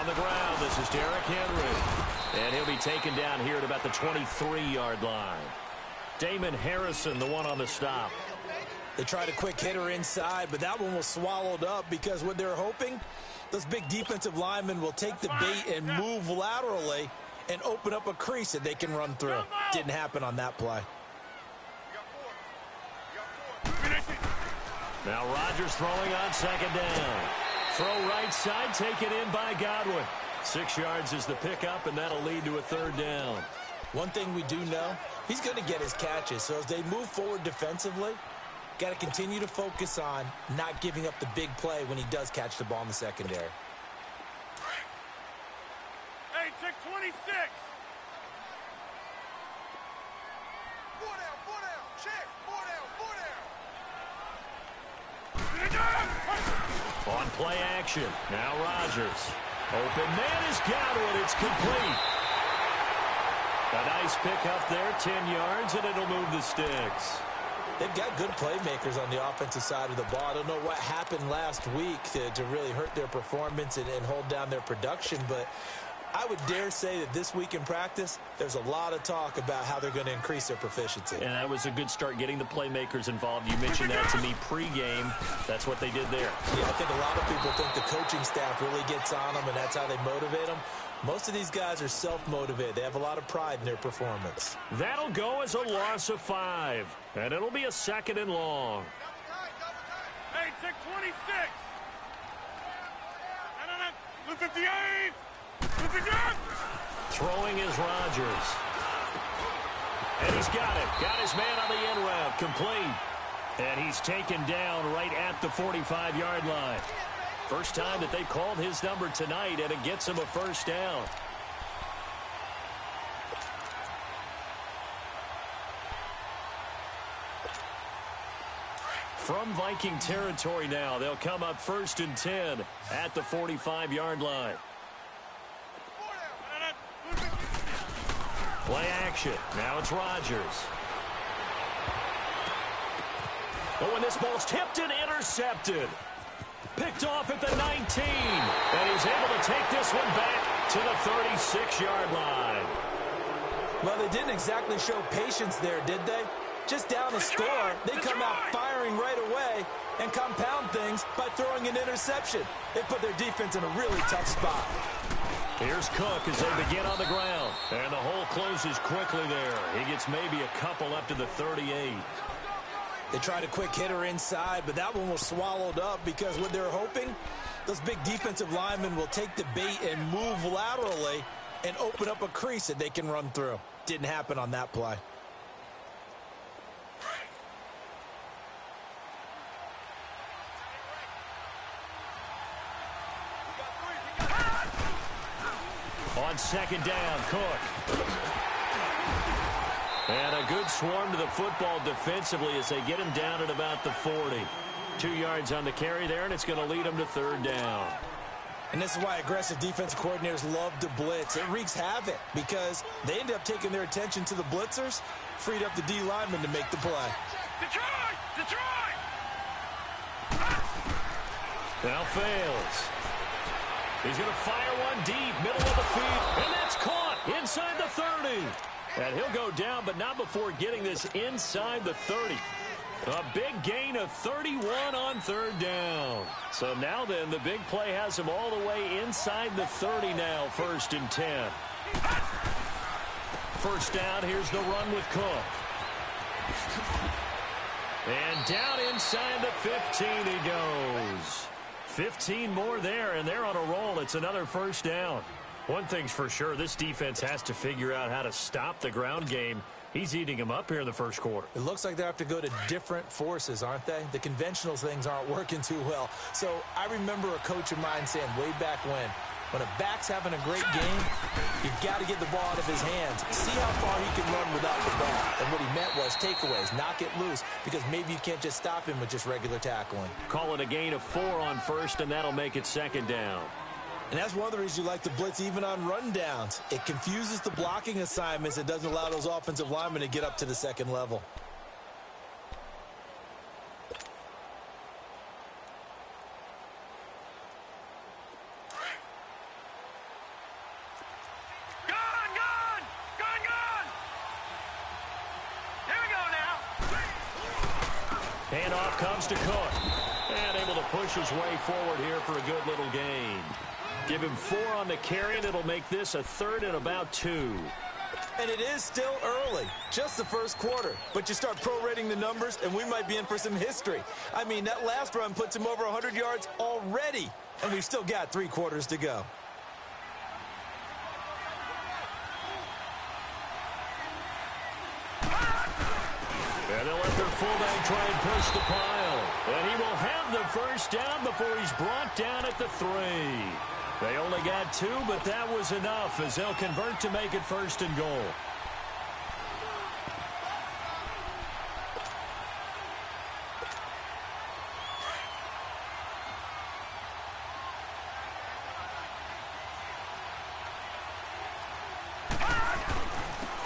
On the ground, this is Derrick Henry. And he'll be taken down here at about the 23-yard line. Damon Harrison, the one on the stop. They tried a quick hitter inside, but that one was swallowed up because what they're hoping, those big defensive linemen will take the bait and move laterally and open up a crease that they can run through. Didn't happen on that play. Now Rodgers throwing on second down. Throw right side, taken in by Godwin. 6 yards is the pickup, and that'll lead to a third down. One thing we do know, he's going to get his catches. So as they move forward defensively, got to continue to focus on not giving up the big play when he does catch the ball in the secondary. Hey, check 26. On play action. Now Rodgers. Open man is Godwin. It's complete. A nice pickup there, 10 yards, and it'll move the sticks. They've got good playmakers on the offensive side of the ball. I don't know what happened last week to really hurt their performance and hold down their production, but I would dare say that this week in practice, there's a lot of talk about how they're going to increase their proficiency. And that was a good start, getting the playmakers involved. You mentioned that to me pregame. That's what they did there. Yeah, I think a lot of people think the coaching staff really gets on them, and that's how they motivate them. Most of these guys are self-motivated. They have a lot of pride in their performance. That'll go as a loss of 5, and it'll be a 2nd and long. Hey, check 26. No, 58. Throwing is Rodgers. And he's got it. Got his man on the in route. Complete. And he's taken down right at the 45-yard line. First time that they've called his number tonight, and it gets him a first down. From Viking territory now, they'll come up 1st and 10 at the 45-yard line. Play action. Now it's Rodgers. Oh, and this ball's tipped and intercepted. Picked off at the 19. And he's able to take this one back to the 36-yard line. Well, they didn't exactly show patience there, did they? Just down a score, they come out firing right away and compound things by throwing an interception. They put their defense in a really tough spot. Here's Cook as they begin on the ground. And the hole closes quickly there. He gets maybe a couple up to the 38. They tried a quick hitter inside, but that one was swallowed up because what they're hoping, those big defensive linemen will take the bait and move laterally and open up a crease that they can run through. Didn't happen on that play. On second down, Cook. And a good swarm to the football defensively as they get him down at about the 40. 2 yards on the carry there, and it's going to lead him to 3rd down. And this is why aggressive defensive coordinators love to blitz. It wreaks havoc because they end up taking their attention to the blitzers, freed up the D lineman to make the play. Detroit! Now fails. He's going to fire one deep, middle of the field, and that's caught inside the 30. And he'll go down, but not before getting this inside the 30. A big gain of 31 on 3rd down. So now then, the big play has him all the way inside the 30 now, 1st and 10. First down, here's the run with Cook. And down inside the 15 he goes. 15 more there, and they're on a roll. It's another first down. One thing's for sure, this defense has to figure out how to stop the ground game. He's eating them up here in the first quarter. It looks like they have to go to different forces, aren't they? The conventional things aren't working too well. So I remember a coach of mine saying way back when a back's having a great game, you've got to get the ball out of his hands. See how far he can run without the ball. And what he meant was takeaways, knock it loose, because maybe you can't just stop him with just regular tackling. Call it a gain of 4 on 1st, and that'll make it 2nd down. And that's one of the reasons you like to blitz even on rundowns. It confuses the blocking assignments. It doesn't allow those offensive linemen to get up to the 2nd level. Handoff comes to Cook. And able to push his way forward here for a good little gain. Give him 4 on the carry, and it'll make this a 3rd and about 2. And it is still early, just the first quarter. But you start prorating the numbers, and we might be in for some history. I mean, that last run puts him over 100 yards already, and we've still got 3 quarters to go. And they'll let their fullback try and push the pile. And he will have the first down before he's brought down at the 3. They only got 2, but that was enough as they'll convert to make it 1st and goal.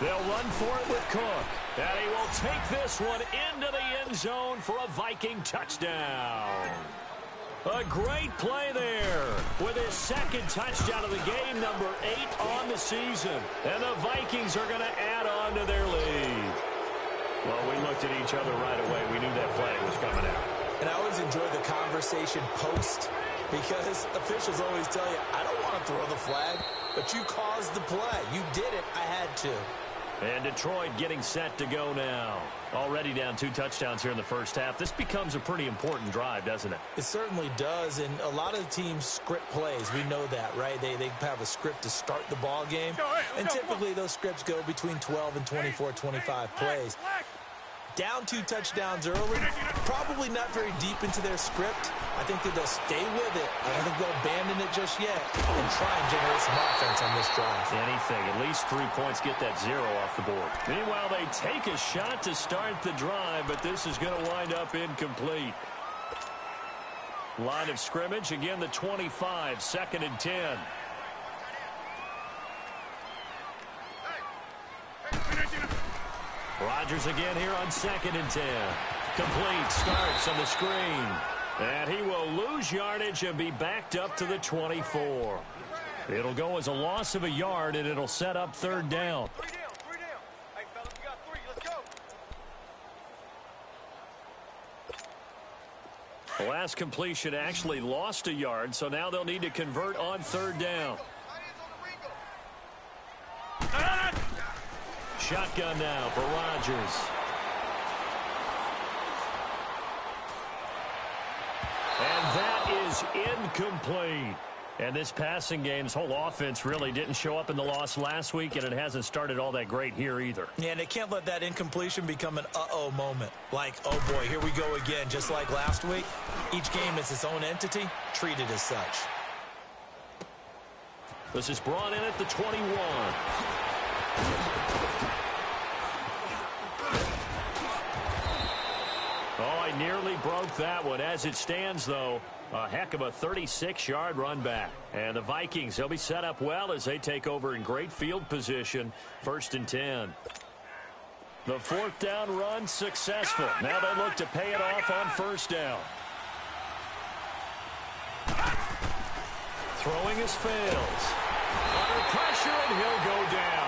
They'll run for it with Cook. And he will take this one into the end zone for a Viking touchdown. A great play there with his 2nd touchdown of the game, number 8 on the season. And the Vikings are going to add on to their lead. Well, we looked at each other right away. We knew that flag was coming out. And I always enjoy the conversation post because officials always tell you, I don't want to throw the flag, but you caused the play. You did it. I had to. And Detroit getting set to go now. Already down 2 touchdowns here in the first half. This becomes a pretty important drive, doesn't it? It certainly does, and a lot of teams script plays. We know that, right? They have a script to start the ball game, and typically those scripts go between 12 and 24, 25 plays. Down 2 touchdowns early, probably not very deep into their script. I think that they'll stay with it. I don't think they'll abandon it just yet and try and generate some offense on this drive. Anything. At least 3 points, get that 0 off the board. Meanwhile, they take a shot to start the drive, but this is going to wind up incomplete. Line of scrimmage, again, the 25, 2nd and 10. Rodgers again here on 2nd and 10. Complete, starts on the screen. And he will lose yardage and be backed up to the 24. It'll go as a loss of a yard, and it'll set up 3rd down. 3 down. Hey, fellas, we got 3. Let's go. The last completion actually lost a yard, so now they'll need to convert on 3rd down. Shotgun now for Rodgers. And that is incomplete. And this passing game's whole offense really didn't show up in the loss last week, and it hasn't started all that great here either. Yeah, and they can't let that incompletion become an uh-oh moment. Like, oh boy, here we go again, just like last week. Each game is its own entity, treated as such. This is brought in at the 21. Oh, I nearly broke that one. As it stands, though, a heck of a 36-yard run back. And the Vikings, they'll be set up well as they take over in great field position. 1st and 10. The 4th down run successful. Now they look to pay it off on 1st down. Throwing his fails. Under pressure, and he'll go down.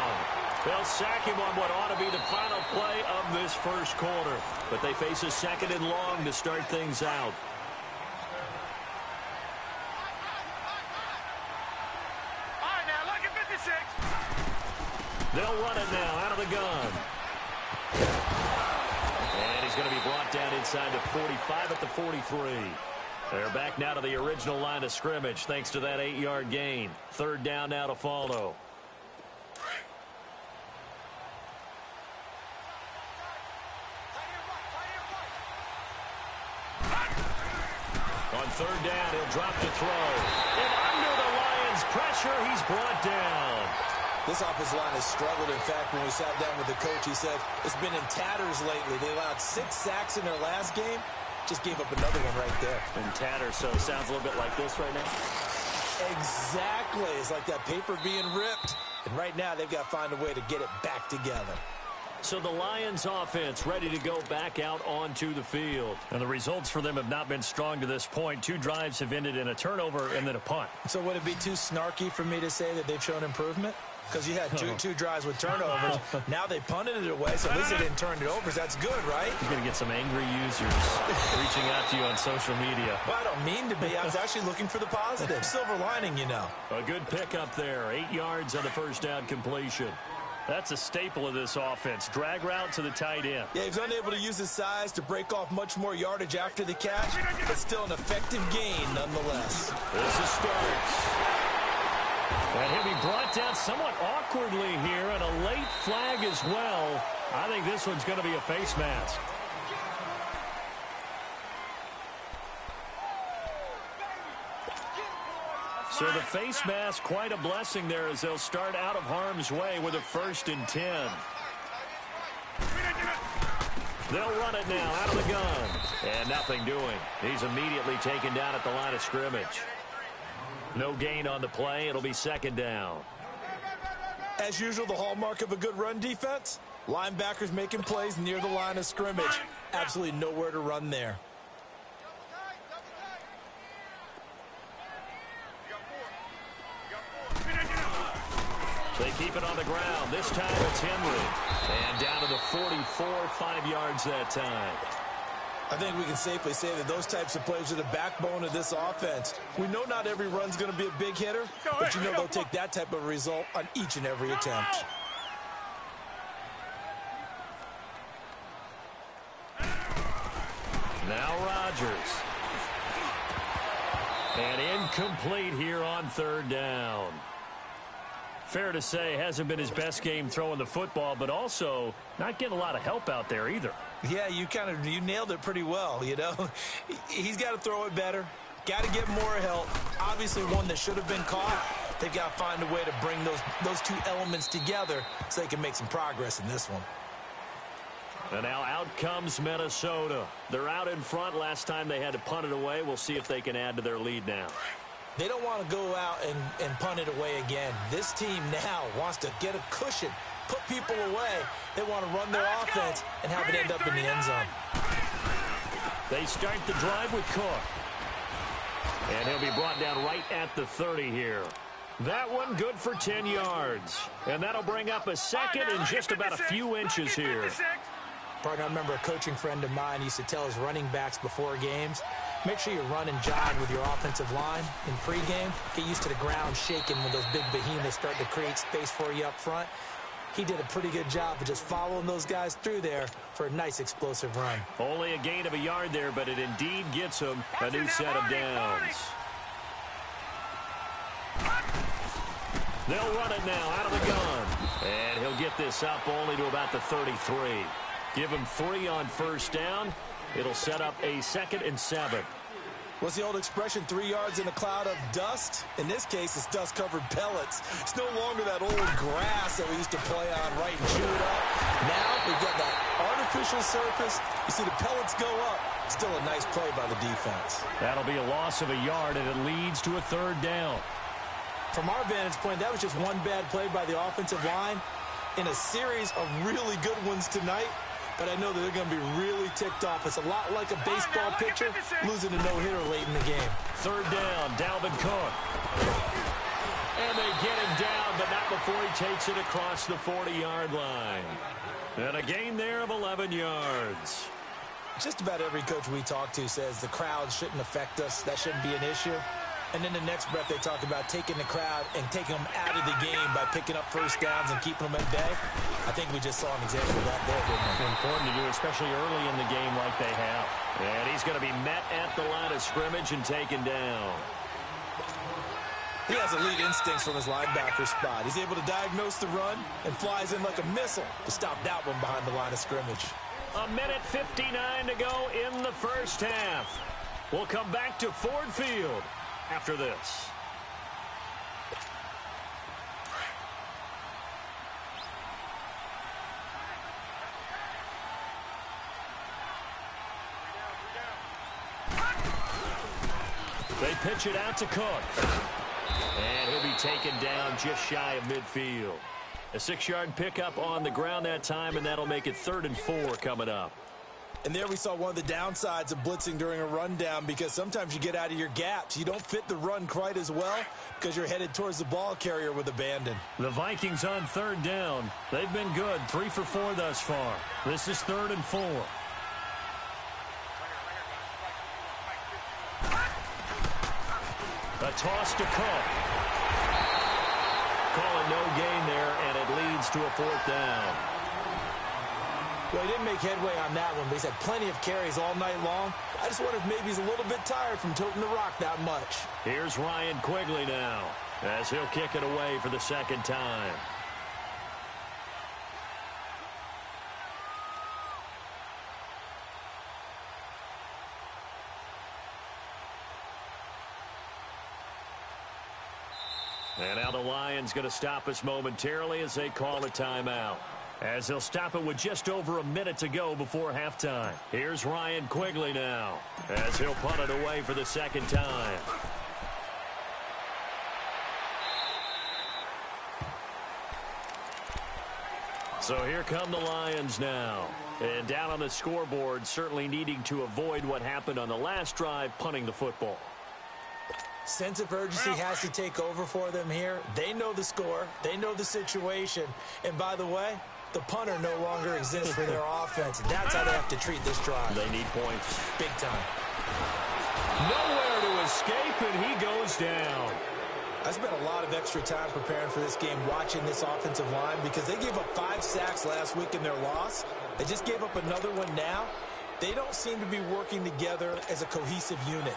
They'll sack him on what ought to be the final play of this 1st quarter. But they face a 2nd and long to start things out. All right, now, look at 56. They'll run it now out of the gun. And he's going to be brought down inside the 45 at the 43. They're back now to the original line of scrimmage thanks to that 8-yard gain. 3rd down now to follow. On 3rd down, he'll drop to throw. And under the Lions' pressure, he's brought down. This offensive line has struggled. In fact, when we sat down with the coach, he said it's been in tatters lately. They allowed 6 sacks in their last game. Just gave up another one right there. In tatters, so it sounds a little bit like this right now. Exactly. It's like that paper being ripped. And right now, they've got to find a way to get it back together. So the Lions offense ready to go back out onto the field. And the results for them have not been strong to this point. 2 drives have ended in a turnover and then a punt. So would it be too snarky for me to say that they've shown improvement? because you had two drives with turnovers. Now they punted it away, so at least they didn't turn it over. So that's good, right? You're going to get some angry users reaching out to you on social media. Well, I don't mean to be. I was actually looking for the positive. Silver lining, you know. A good pickup there. 8 yards on the first down completion. That's a staple of this offense. Drag route to the tight end. Yeah, he was unable to use his size to break off much more yardage after the catch, but still an effective gain nonetheless. This is starts. And he'll be brought down somewhat awkwardly here, and a late flag as well. I think this one's going to be a face mask. So the face mask, quite a blessing there as they'll start out of harm's way with a 1st and 10. They'll run it now out of the gun. And nothing doing. He's immediately taken down at the line of scrimmage. No gain on the play. It'll be 2nd down. As usual, the hallmark of a good run defense, linebackers making plays near the line of scrimmage. Absolutely nowhere to run there. They keep it on the ground. This time it's Henry. And down to the 44, 5 yards that time. I think we can safely say that those types of plays are the backbone of this offense. We know not every run's going to be a big hitter, but you know they'll take that type of result on each and every attempt. Now Rodgers. And incomplete here on 3rd down. Fair to say, hasn't been his best game throwing the football, but also not getting a lot of help out there either. Yeah, you nailed it pretty well, you know. He's got to throw it better. Got to get more help. Obviously one that should have been caught. They've got to find a way to bring those two elements together so they can make some progress in this one. And now out comes Minnesota. They're out in front. Last time they had to punt it away. We'll see if they can add to their lead now. They don't want to go out and punt it away again. This team now wants to get a cushion, put people away. They want to run their offense and have it end up in the end zone. They start the drive with Cook. And he'll be brought down right at the 30 here. That one good for 10 yards. And that'll bring up a 2nd and just about a few inches here. Partner, I remember a coaching friend of mine used to tell his running backs before games, make sure you run and jog with your offensive line in pregame. Get used to the ground shaking when those big behemoths start to create space for you up front. He did a pretty good job of just following those guys through there for a nice explosive run. Only a gain of a yard there, but it indeed gets him a new set of downs. They'll run it now out of the gun. And he'll get this up only to about the 33. Give him 3 on 1st down. It'll set up a 2nd and 7. What's the old expression, 3 yards in a cloud of dust? In this case, it's dust-covered pellets. It's no longer that old grass that we used to play on, right, and chew it up. Now we've got that artificial surface. You see the pellets go up. Still a nice play by the defense. That'll be a loss of a yard, and it leads to a 3rd down. From our vantage point, that was just one bad play by the offensive line in a series of really good ones tonight. But I know that they're going to be really ticked off. It's a lot like a baseball pitcher losing a no-hitter late in the game. 3rd down, Dalvin Cook. And they get him down, but not before he takes it across the 40-yard line. And a gain there of 11 yards. Just about every coach we talk to says the crowd shouldn't affect us. That shouldn't be an issue. And in the next breath, they talk about taking the crowd and taking them out of the game by picking up 1st downs and keeping them at bay. I think we just saw an example of that there, didn't we? Important to do, especially early in the game like they have. And he's going to be met at the line of scrimmage and taken down. He has elite instincts from his linebacker spot. He's able to diagnose the run and flies in like a missile to stop that one behind the line of scrimmage. 1:59 to go in the first half. We'll come back to Ford Field after this. They pitch it out to Cook. And he'll be taken down just shy of midfield. A 6-yard pickup on the ground that time, and that'll make it 3rd and 4 coming up. And there we saw one of the downsides of blitzing during a rundown, because sometimes you get out of your gaps. You don't fit the run quite as well because you're headed towards the ball carrier with abandon. The Vikings on third down. They've been good, 3 for 4 thus far. This is 3rd and 4. A toss to Cook. Call it no gain there, and it leads to a 4th down. Well, he didn't make headway on that one, but he's had plenty of carries all night long. I just wonder if maybe he's a little bit tired from toting the rock that much. Here's Ryan Quigley now, as he'll kick it away for the 2nd time. And now the Lions going to stop us momentarily as they call a timeout. As they'll stop it with just over a minute to go before halftime. Here's Ryan Quigley now, as he'll punt it away for the 2nd time. So here come the Lions now. And down on the scoreboard, certainly needing to avoid what happened on the last drive, punting the football. Sense of urgency has to take over for them here. They know the score. They know the situation. And by the way, the punter no longer exists for their offense. That's how they have to treat this drive. They need points. Big time. Nowhere to escape, and he goes down. I spent a lot of extra time preparing for this game, watching this offensive line, because they gave up 5 sacks last week in their loss. They just gave up another one now. They don't seem to be working together as a cohesive unit.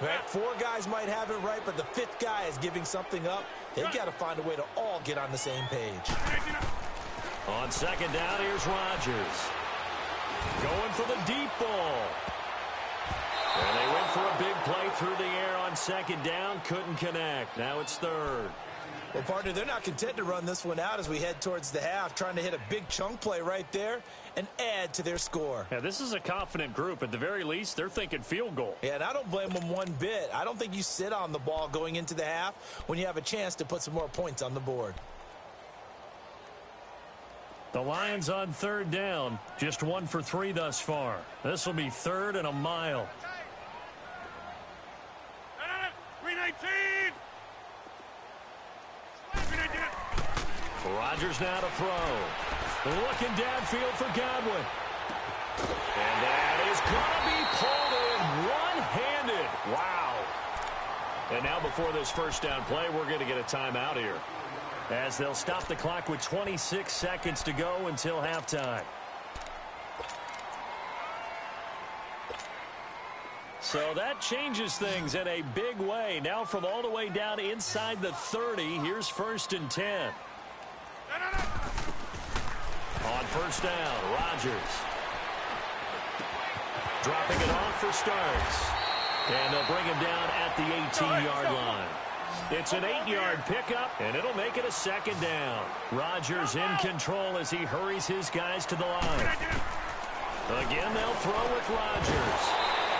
Right? 4 guys might have it right, but the 5th guy is giving something up. They've got to find a way to all get on the same page. On 2nd down, here's Rodgers. Going for the deep ball. And they went for a big play through the air on 2nd down. Couldn't connect. Now it's 3rd. Well, partner, they're not content to run this one out as we head towards the half, trying to hit a big chunk play right there and add to their score. Yeah, this is a confident group. At the very least, they're thinking field goal. Yeah, and I don't blame them one bit. I don't think you sit on the ball going into the half when you have a chance to put some more points on the board. The Lions on 3rd down. Just 1 for 3 thus far. This will be 3rd and a mile. 319! Rodgers now to throw. Looking downfield for Godwin. And that is going to be pulled in one-handed. Wow. And now before this 1st down play, we're going to get a timeout here, as they'll stop the clock with 26 seconds to go until halftime. So that changes things in a big way. Now from all the way down inside the 30, here's 1st and 10. On 1st down, Rodgers. Dropping it off for starts. And they'll bring him down at the 18-yard line. It's an 8-yard pickup, and it'll make it a 2nd down. Rodgers in control as he hurries his guys to the line. Again, they'll throw with Rodgers.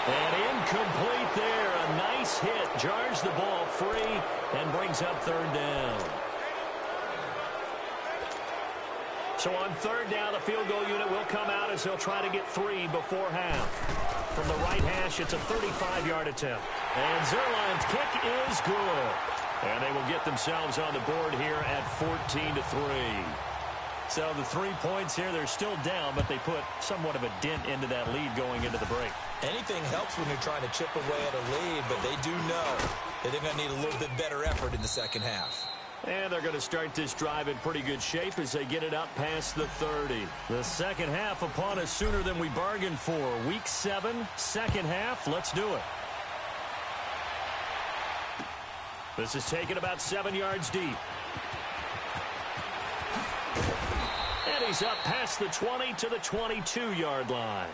And incomplete there. A nice hit. Jars the ball free and brings up 3rd down. So on 3rd down, the field goal unit will come out as they'll try to get 3 before half. From the right hash, it's a 35-yard attempt. And Zerline's kick is good. And they will get themselves on the board here at 14-3. So the 3 points here, they're still down, but they put somewhat of a dent into that lead going into the break. Anything helps when you're trying to chip away at a lead, but they do know that they're going to need a little bit better effort in the 2nd half. And they're going to start this drive in pretty good shape as they get it up past the 30. The 2nd half upon us sooner than we bargained for. Week 7, 2nd half. Let's do it. This is taken about 7 yards deep. And he's up past the 20 to the 22-yard line.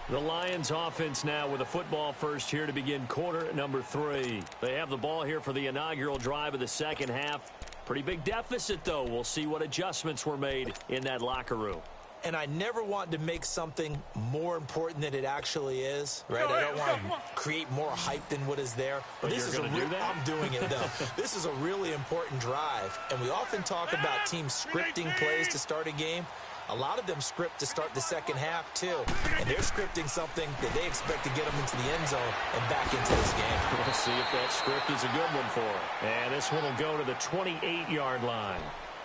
The Lions offense now with a football first here to begin quarter number 3. They have the ball here for the inaugural drive of the 2nd half. Pretty big deficit, though. We'll see what adjustments were made in that locker room. And I never want to make something more important than it actually is, right? I don't want to create more hype than what is there. But this is I'm doing it, though. This is a really important drive. And we often talk about teams scripting plays to start a game. A lot of them script to start the second half, too. And they're scripting something that they expect to get them into the end zone and back into this game. We'll see if that script is a good one for them. And this one will go to the 28-yard line.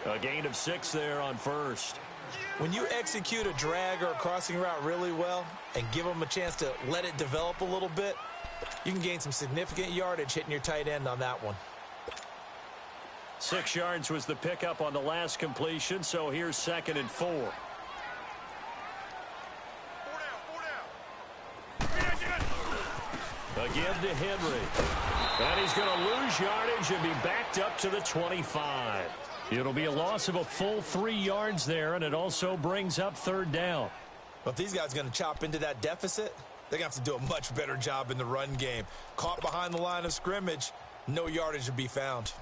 A gain of 6 there on first. When you execute a drag or a crossing route really well and give them a chance to let it develop a little bit, you can gain some significant yardage hitting your tight end on that one. 6 yards was the pickup on the last completion, so here's 2nd and 4. Again to Henry. And he's going to lose yardage and be backed up to the 25. It'll be a loss of a full 3 yards there, and it also brings up 3rd down. Well, if these guys are going to chop into that deficit, they're going to have to do a much better job in the run game. Caught behind the line of scrimmage, no yardage to be found.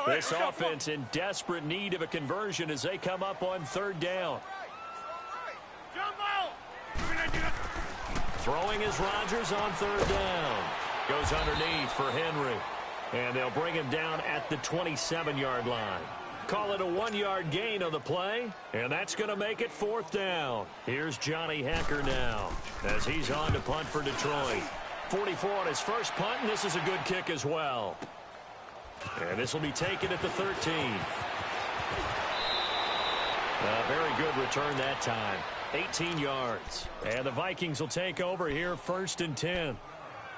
This offense in desperate need of a conversion as they come up on 3rd down. Throwing is Rodgers on 3rd down. Goes underneath for Henry. And they'll bring him down at the 27-yard line. Call it a 1-yard gain on the play, and that's going to make it 4th down. Here's Johnny Hecker now as he's on to punt for Detroit. 44 on his first punt, and this is a good kick as well. And this will be taken at the 13. A very good return that time. 18 yards. And the Vikings will take over here 1st and 10.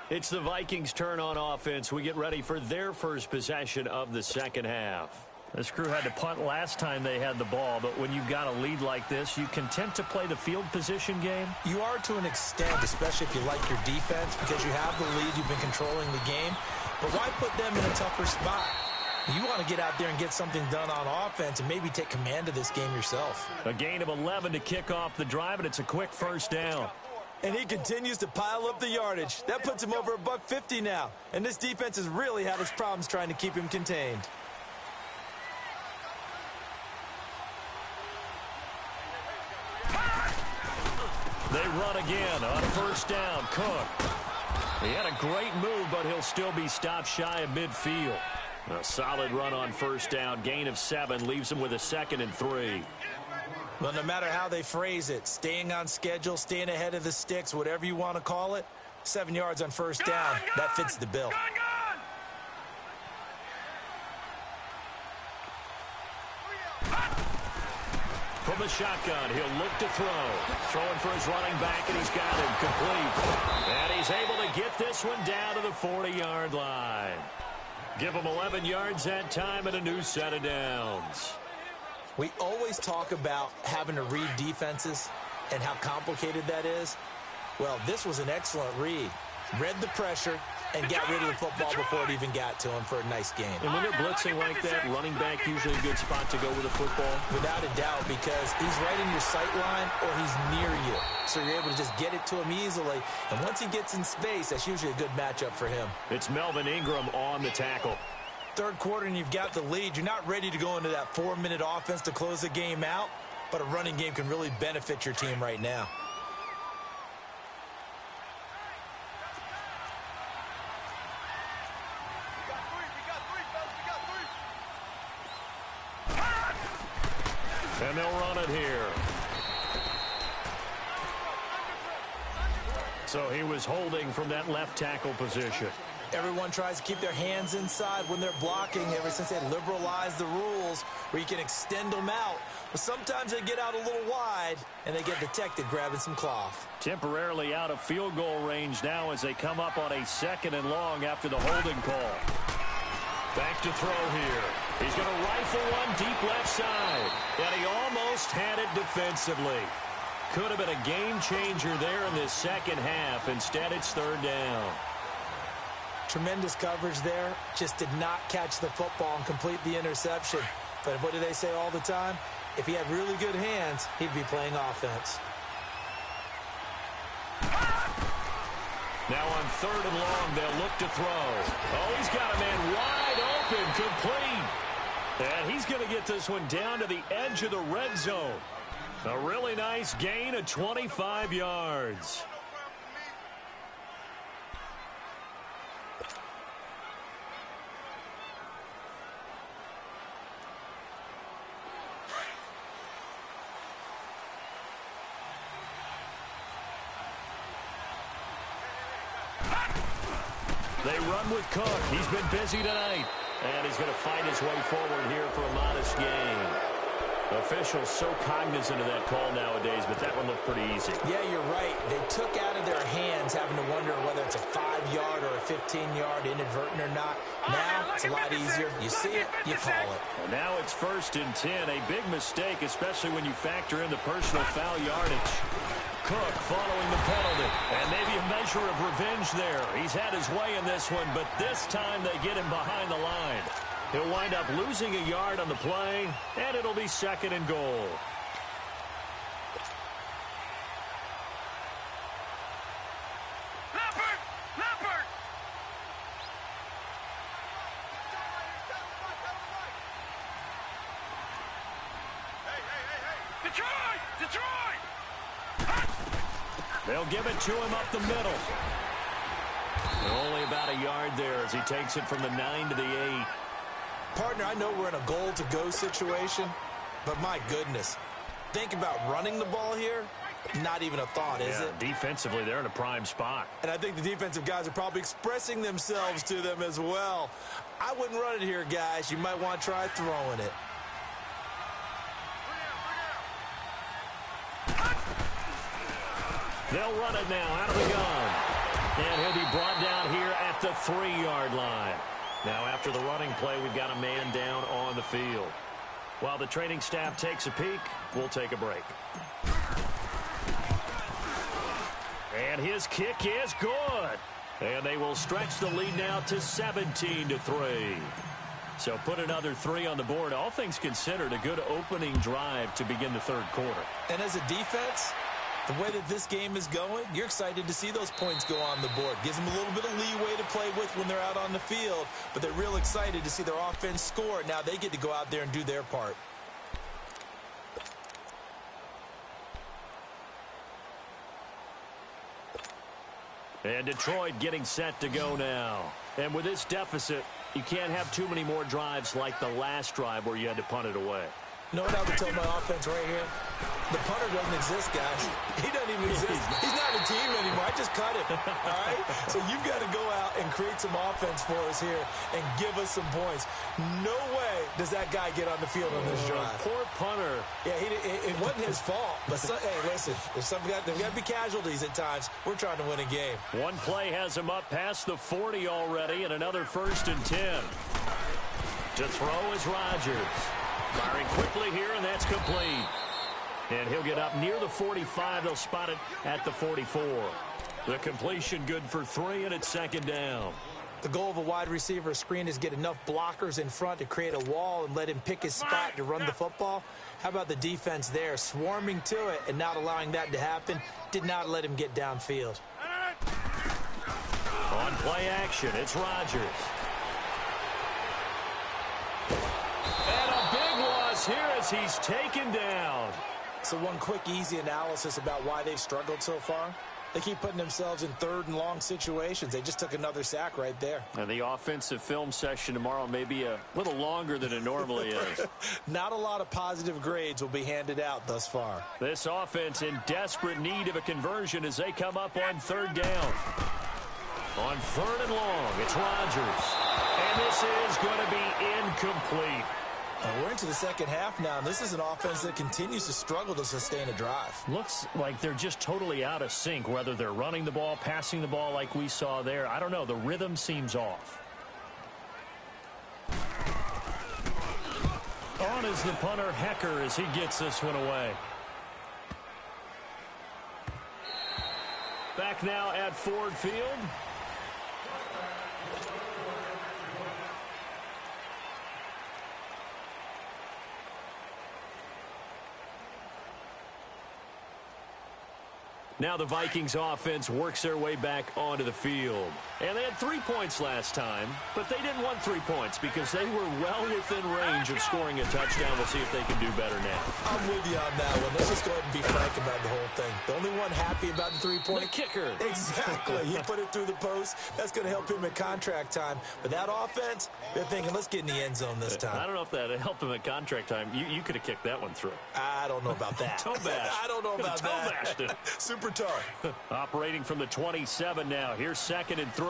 It's the Vikings' turn on offense. We get ready for their first possession of the second half. This crew had to punt last time they had the ball, but when you've got a lead like this, you content to play the field position game? You are to an extent, especially if you like your defense, because you have the lead, you've been controlling the game. But why put them in a tougher spot? You want to get out there and get something done on offense and maybe take command of this game yourself. A gain of 11 to kick off the drive, and it's a quick 1st down. And he continues to pile up the yardage. That puts him over $150 now. And this defense has really had its problems trying to keep him contained. They run again on 1st down. Cook. He had a great move, but he'll still be stopped shy of midfield. A solid run on 1st down. Gain of 7 leaves him with a 2nd and 3. Well, no matter how they phrase it, staying on schedule, staying ahead of the sticks, whatever you want to call it, 7 yards on 1st down, that fits the bill. From the shotgun, he'll look to throw. Throwing for his running back, and he's got him complete. And he's able to get this one down to the 40-yard line. Give him 11 yards that time and a new set of downs. We always talk about having to read defenses and how complicated that is. Well, this was an excellent read. Read the pressure and got rid of the football before it even got to him for a nice gain. And when they're blitzing like that, running back usually a good spot to go with the football? Without a doubt, because he's right in your sight line or he's near you. So you're able to just get it to him easily. And once he gets in space, that's usually a good matchup for him. It's Melvin Ingram on the tackle. 3rd quarter and you've got the lead. You're not ready to go into that 4-minute offense to close the game out, but a running game can really benefit your team right now. And they'll run it here. So he was holding from that left tackle position. Everyone tries to keep their hands inside when they're blocking ever since they liberalized the rules where you can extend them out. But sometimes they get out a little wide and they get detected grabbing some cloth. Temporarily out of field goal range now as they come up on a 2nd and long after the holding call. Back to throw here. He's going to rifle one deep left side. And he almost had it defensively. Could have been a game changer there in this second half. Instead, it's 3rd down. Tremendous coverage there. Just did not catch the football and complete the interception. But what do they say all the time? If he had really good hands, he'd be playing offense. Now on 3rd and long, they'll look to throw. Oh, he's got a man wide open, complete. And he's going to get this one down to the edge of the red zone. A really nice gain of 25 yards. They run with Cook. He's been busy tonight. And he's going to fight his way forward here for a modest gain. Officials so cognizant of that call nowadays, but that one looked pretty easy. Yeah, you're right. They took out of their hands having to wonder whether it's a 5-yard or a 15-yard inadvertent or not. Now it's a lot easier. You see it, you call it. And now it's 1st and 10. A big mistake, especially when you factor in the personal foul yardage. Cook following the penalty. And maybe a measure of revenge there. He's had his way in this one, but this time they get him behind the line. He'll wind up losing a yard on the play, and it'll be 2nd and goal. Leopard! Hey! Detroit! They'll give it to him up the middle. Only about a yard there as he takes it from the 9 to the 8. Partner, I know we're in a goal-to-go situation, but my goodness. Think about running the ball here. Not even a thought, is it? Defensively, they're in a prime spot. And I think the defensive guys are probably expressing themselves to them as well. I wouldn't run it here, guys. You might want to try throwing it. They'll run it now out of the gun. And he'll be brought down here at the 3-yard line. Now, after the running play, we've got a man down on the field. While the training staff takes a peek, we'll take a break. And his kick is good. And they will stretch the lead now to 17-3. So put another 3 on the board. All things considered, a good opening drive to begin the 3rd quarter. And as a defense, the way that this game is going, you're excited to see those points go on the board. Gives them a little bit of leeway to play with when they're out on the field, but they're real excited to see their offense score. Now they get to go out there and do their part. And Detroit getting set to go now. And with this deficit, you can't have too many more drives like the last drive where you had to punt it away. You know what I would tell my offense right here? The punter doesn't exist, guys. He doesn't even exist. He's not a team anymore. I just cut him, all right? So you've got to go out and create some offense for us here and give us some points. No way does that guy get on the field on this drive. Poor punter. Yeah, it wasn't his fault. But, hey, listen, there's got to be casualties at times. We're trying to win a game. One play has him up past the 40 already, and another 1st and 10. To throw is Rodgers. Firing quickly here, and that's complete. And he'll get up near the 45. They'll spot it at the 44. The completion good for 3, and it's 2nd down. The goal of a wide receiver screen is get enough blockers in front to create a wall and let him pick his spot to run the football. How about the defense there, swarming to it and not allowing that to happen? Did not let him get downfield. On play action, it's Rodgers. And a big loss here as he's taken down. So one quick, easy analysis about why they've struggled so far. They keep putting themselves in 3rd and long situations. They just took another sack right there. And the offensive film session tomorrow may be a little longer than it normally is. Not a lot of positive grades will be handed out thus far. This offense in desperate need of a conversion as they come up on 3rd down. On 3rd and long, it's Rodgers. And this is going to be incomplete. We're into the 2nd half now, and this is an offense that continues to struggle to sustain a drive. Looks like they're just totally out of sync, whether they're running the ball, passing the ball like we saw there. I don't know. The rhythm seems off. On is the punter, Hecker, as he gets this one away. Back now at Ford Field. Now the Vikings offense works their way back onto the field. And they had 3 points last time, but they didn't want 3 points because they were well within range of scoring a touchdown. We'll see if they can do better now. I'm with you on that one. Let's just go ahead and be frank about the whole thing. The only one happy about the 3-point. The kicker. Exactly. He put it through the post. That's going to help him at contract time. But that offense, they're thinking, let's get in the end zone this time. I don't know if that helped him at contract time. You could have kicked that one through. I don't know about that. Toe bash. I don't know about that. Toe bashed it. Super tough. Operating from the 27 now. Here's 2nd and 3.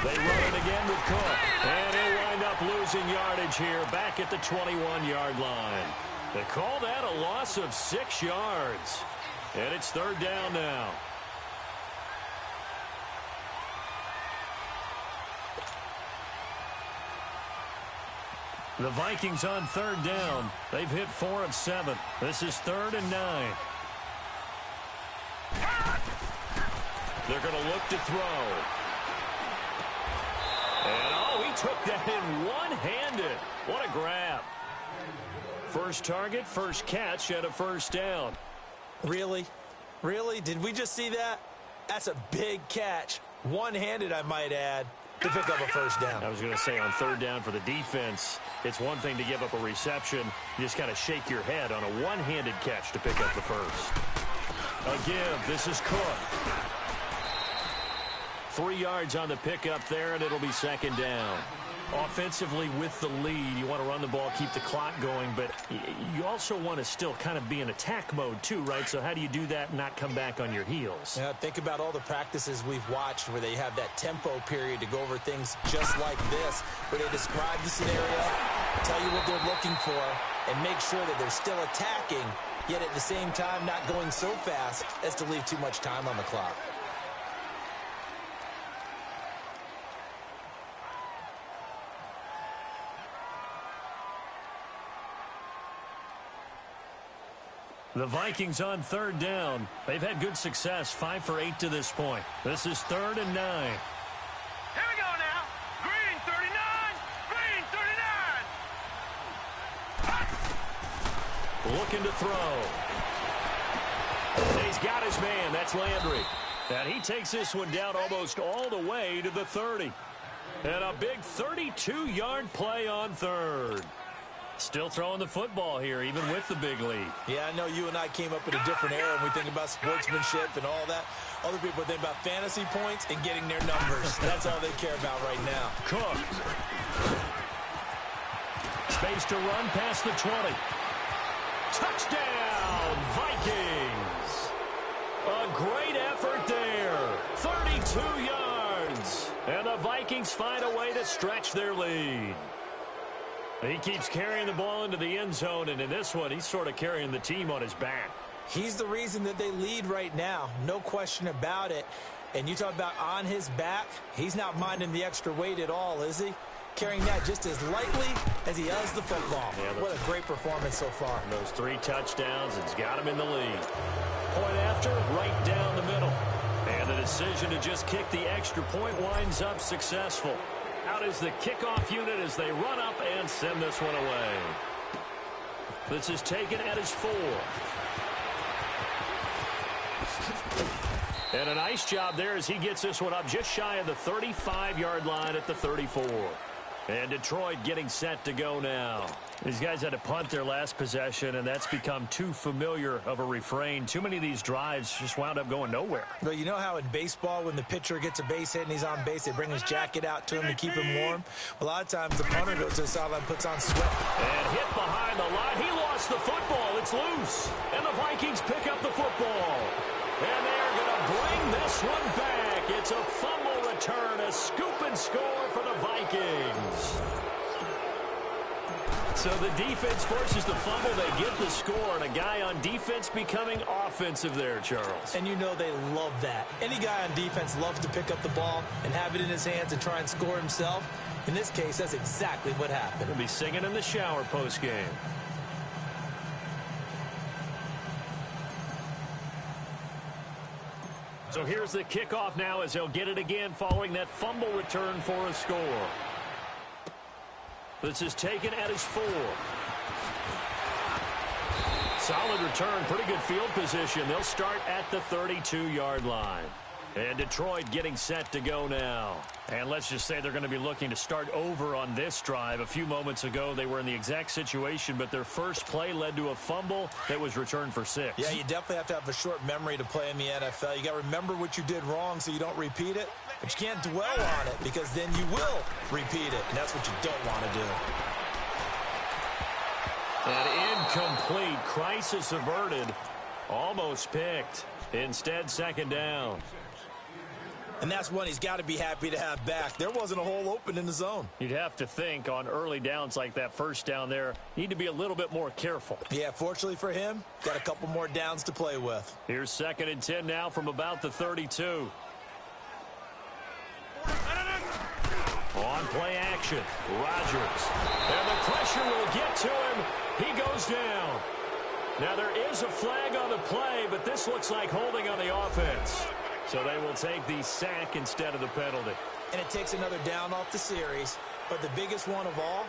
They run it again with Cook. And he'll wind up losing yardage here back at the 21-yard line. They call that a loss of 6 yards. And it's third down now. The Vikings on third down. They've hit 4 of 7. This is 3rd and 9. They're going to look to throw. And, oh, he took that in one-handed. What a grab. First target, first catch, and a first down. Really? Really? Did we just see that? That's a big catch. One-handed, I might add, to pick up a first down. I was going to say, on third down for the defense, it's one thing to give up a reception. You just kind of shake your head on a one-handed catch to pick up the first. A give. This is Cook. 3 yards on the pickup there, and it'll be second down. Offensively with the lead, you want to run the ball, keep the clock going, but you also want to still kind of be in attack mode too, right? So how do you do that and not come back on your heels? Yeah, think about all the practices we've watched where they have that tempo period to go over things just like this, where they describe the scenario, tell you what they're looking for, and make sure that they're still attacking, yet at the same time not going so fast as to leave too much time on the clock. The Vikings on third down. They've had good success, 5 for 8 to this point. This is 3rd and 9. Here we go now. Green 39. Green 39. Looking to throw. He's got his man. That's Landry. And he takes this one down almost all the way to the 30. And a big 32-yard play on third. Still throwing the football here, even with the big lead. Yeah, I know you and I came up in a different era and we think about sportsmanship and all that. Other people think about fantasy points and getting their numbers. That's all they care about right now. Cook. Space to run past the 20. Touchdown, Vikings. A great effort there. 32 yards. And the Vikings find a way to stretch their lead. He keeps carrying the ball into the end zone, and in this one, he's sort of carrying the team on his back. He's the reason that they lead right now, no question about it. And you talk about on his back, he's not minding the extra weight at all, is he? Carrying that just as lightly as he does the football. Yeah, what a great performance so far. Those 3 touchdowns, it's got him in the lead. Point after, right down the middle. And the decision to just kick the extra point winds up successful. Out is the kickoff unit as they run up and send this one away. This is taken at his 4. And a nice job there as he gets this one up just shy of the 35-yard line at the 34. And Detroit getting set to go now. These guys had to punt their last possession, and that's become too familiar of a refrain. Too many of these drives just wound up going nowhere. Well, you know how in baseball, when the pitcher gets a base hit and he's on base, they bring his jacket out to him to keep him warm? A lot of times the punter goes to the sideline, puts on sweat. And hit behind the line. He lost the football. It's loose. And the Vikings pick up the football. And they're going to bring this one back. It's a fumble return, a scoop and score for the Vikings. So the defense forces the fumble. They get the score, and a guy on defense becoming offensive there, Charles. And you know they love that. Any guy on defense loves to pick up the ball and have it in his hands and try and score himself. In this case, that's exactly what happened. He'll be singing in the shower post-game. So here's the kickoff now as they'll get it again following that fumble return for a score. This is taken at his 4. Solid return, pretty good field position. They'll start at the 32-yard line. And Detroit getting set to go now. And let's just say they're going to be looking to start over on this drive. A few moments ago, they were in the exact situation, but their first play led to a fumble that was returned for 6. Yeah, you definitely have to have a short memory to play in the NFL. You got to remember what you did wrong so you don't repeat it. But you can't dwell on it because then you will repeat it, and that's what you don't want to do. An incomplete, crisis averted, almost picked. Instead, second down. And that's one he's got to be happy to have back. There wasn't a hole open in the zone. You'd have to think on early downs like that first down there, need to be a little bit more careful. Yeah, fortunately for him, got a couple more downs to play with. Here's 2nd and 10 now from about the 32. On play action, Rodgers. And the pressure will get to him. He goes down. Now there is a flag on the play, but this looks like holding on the offense. So they will take the sack instead of the penalty. And it takes another down off the series. But the biggest one of all,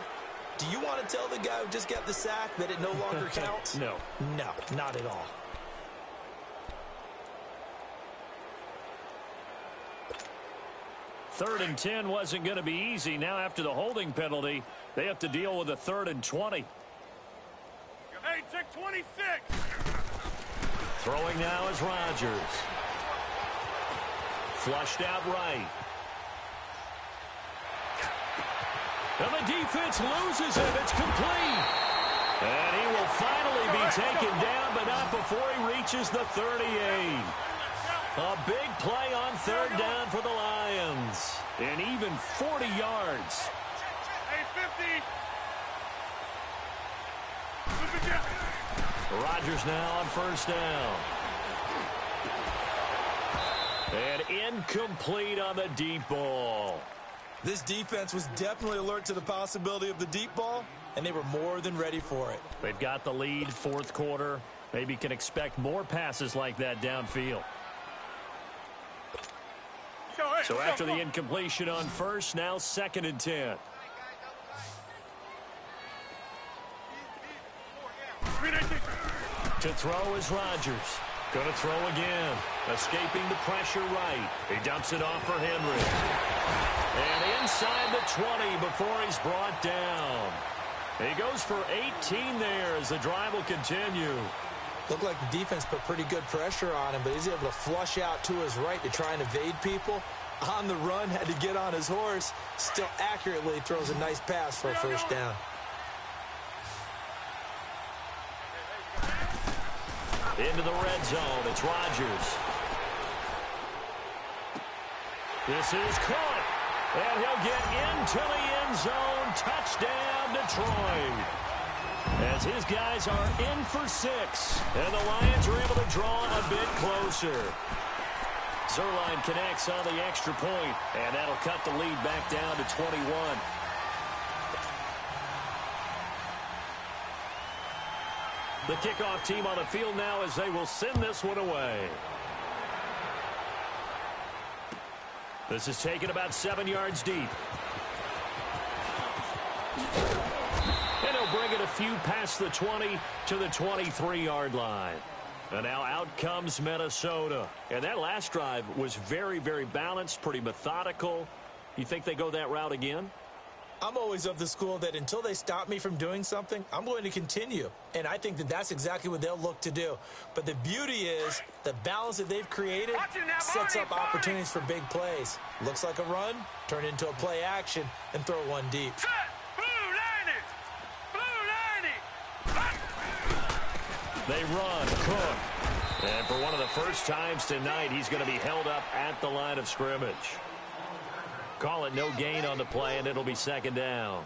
do you want to tell the guy who just got the sack that it no longer counts? No. No, not at all. Third and 10 wasn't going to be easy. Now after the holding penalty, they have to deal with a 3rd and 20. Hey, check 26. Throwing now is Rodgers. Flushed out right. And the defense loses him. It's complete. And he will finally be taken down, but not before he reaches the 38. A big play on 3rd down for the Lions. And even 40 yards. Hey, 50. Rodgers now on 1st down. And incomplete on the deep ball. This defense was definitely alert to the possibility of the deep ball, and they were more than ready for it. They've got the lead, 4th quarter. Maybe can expect more passes like that downfield. So after the incompletion on 1st, now 2nd and 10. To throw is Rodgers. Going to throw again. Escaping the pressure right. He dumps it off for Henry. And inside the 20 before he's brought down. He goes for 18 there as the drive will continue. Looked like the defense put pretty good pressure on him, but he's able to flush out to his right to try and evade people. On the run, had to get on his horse. Still accurately throws a nice pass for a 1st down. Into the red zone, it's Rodgers. This is caught, and he'll get into the end zone. Touchdown, Detroit. As his guys are in for 6, and the Lions are able to draw a bit closer. Zerline connects on the extra point, and that'll cut the lead back down to 21. The kickoff team on the field now as they will send this one away. This is taken about 7 yards deep. And he'll bring it a few past the 20 to the 23-yard line. And now out comes Minnesota. And that last drive was very, very balanced, pretty methodical. You think they go that route again? I'm always of the school that until they stop me from doing something, I'm going to continue. And I think that that's exactly what they'll look to do. But the beauty is the balance that they've created sets up opportunities for big plays. Looks like a run, turn into a play action, and throw one deep. They run, Cook. And for one of the first times tonight, he's going to be held up at the line of scrimmage. Call it no gain on the play, and it'll be 2nd down.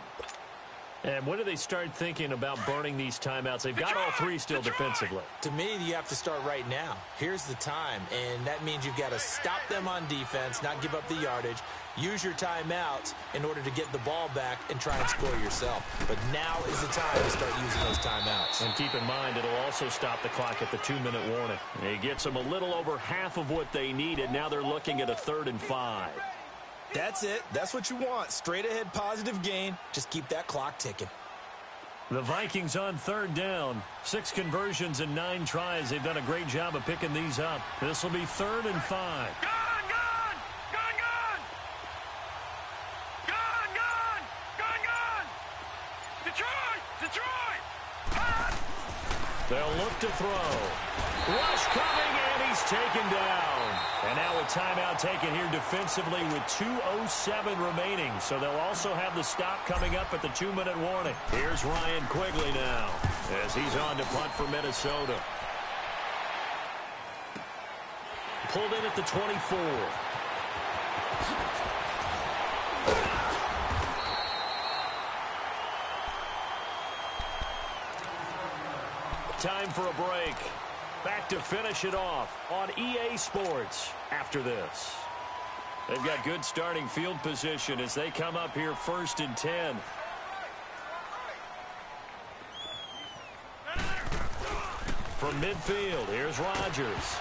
And when do they start thinking about burning these timeouts? They've got all 3 still defensively. To me, you have to start right now. Here's the time, and that means you've got to stop them on defense, not give up the yardage, use your timeouts in order to get the ball back and try and score yourself. But now is the time to start using those timeouts. And keep in mind, it'll also stop the clock at the 2-minute warning. It gets them a little over half of what they needed. Now they're looking at a 3rd and 5. That's it. That's what you want. Straight ahead positive gain. Just keep that clock ticking. The Vikings on 3rd down. 6 conversions and 9 tries. They've done a great job of picking these up. This will be 3rd and 5. Gone! Detroit! They'll look to throw. Rush coming, and he's taken down. And now a timeout taken here defensively with 2:07 remaining. So they'll also have the stop coming up at the 2-minute warning. Here's Ryan Quigley now as he's on to punt for Minnesota. Pulled in at the 24. Time for a break. Back to finish it off on EA Sports after this. They've got good starting field position as they come up here 1st and 10. From midfield, here's Rodgers.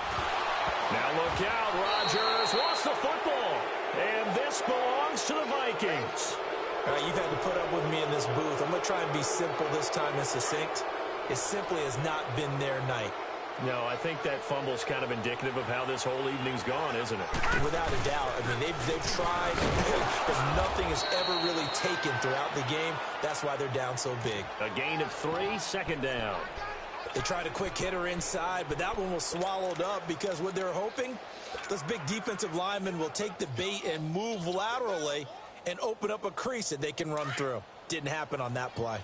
Now look out, Rodgers lost the football. And this belongs to the Vikings. All right, you've had to put up with me in this booth. I'm going to try and be simple this time and succinct. It simply has not been their night. No, I think that fumble's kind of indicative of how this whole evening's gone, isn't it? Without a doubt. I mean, they've tried, but nothing is ever really taken throughout the game. That's why they're down so big. A gain of 3, 2nd down. They tried a quick hitter inside, but that one was swallowed up because what they're hoping, this big defensive lineman will take the bait and move laterally and open up a crease that they can run through. Didn't happen on that play.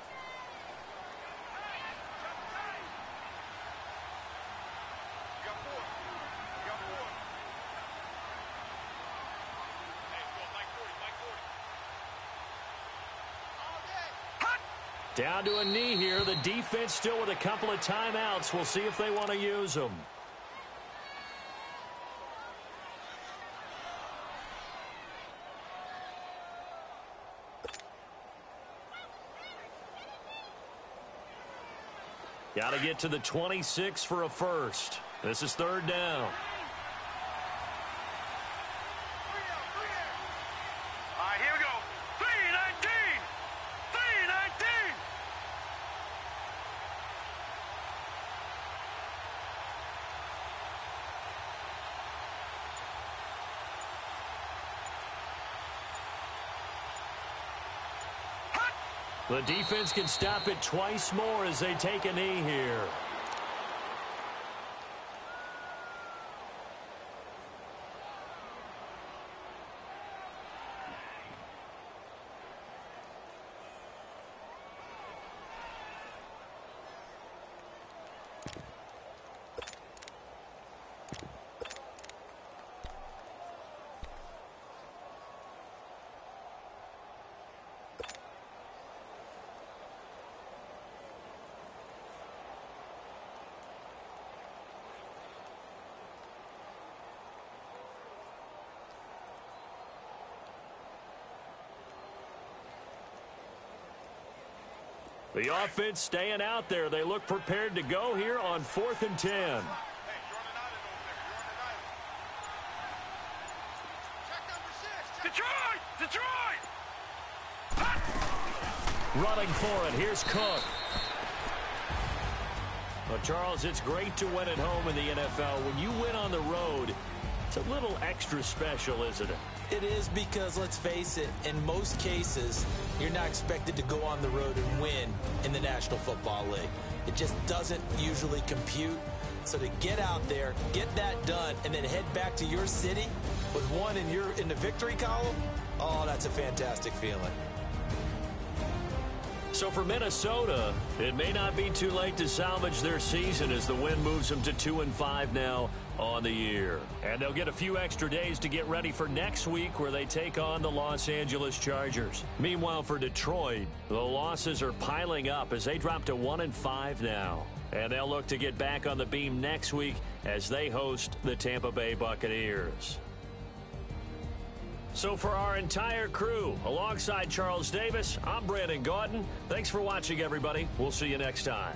Down to a knee here. The defense still with a couple of timeouts. We'll see if they want to use them. Got to get to the 26 for a first. This is 3rd down. All right, here we go. 3-19. 3-19. The defense can stop it twice more as they take a knee here. The offense staying out there. They look prepared to go here on 4th and 10. Detroit! Detroit! Running for it. Here's Cook. Well, Charles, it's great to win at home in the NFL. When you win on the road, it's a little extra special, isn't it? It is because, let's face it, in most cases, you're not expected to go on the road and win in the National Football League. It just doesn't usually compute. So to get out there, get that done, and then head back to your city with one in the victory column, oh, that's a fantastic feeling. So for Minnesota, it may not be too late to salvage their season as the win moves them to 2-5 now on the year. And they'll get a few extra days to get ready for next week where they take on the Los Angeles Chargers. Meanwhile, for Detroit, the losses are piling up as they drop to 1-5 now. And they'll look to get back on the beam next week as they host the Tampa Bay Buccaneers. So for our entire crew, alongside Charles Davis, I'm Brandon Gaudin. Thanks for watching, everybody. We'll see you next time.